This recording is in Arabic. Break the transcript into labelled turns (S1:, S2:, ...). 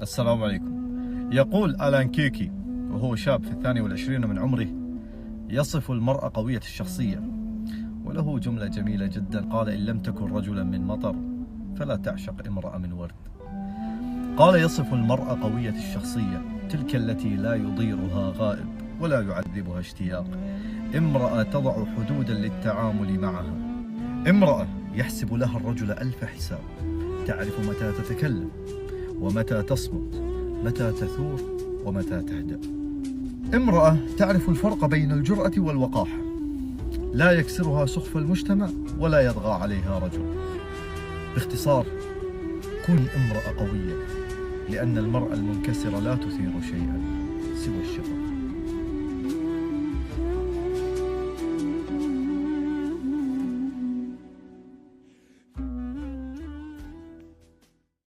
S1: السلام عليكم. يقول آلان كيكي وهو شاب في 22 من عمره يصف المرأة قوية الشخصية، وله جملة جميلة جدا قال: إن لم تكن رجلا من مطر فلا تعشق امرأة من ورد. قال: يصف المرأة قوية الشخصية تلك التي لا يضيرها غائب ولا يعذبها اشتياق، امرأة تضع حدودا للتعامل معها، امرأة يحسب لها الرجل ألف حساب، تعرف متى تتكلم ومتى تصمت، متى تثور ومتى تهدأ، امرأة تعرف الفرق بين الجرأة والوقاحة، لا يكسرها سخف المجتمع ولا يطغى عليها رجل. باختصار، كوني امرأة قوية، لأن المرأة المنكسرة لا تثير شيئا سوى الشفقة.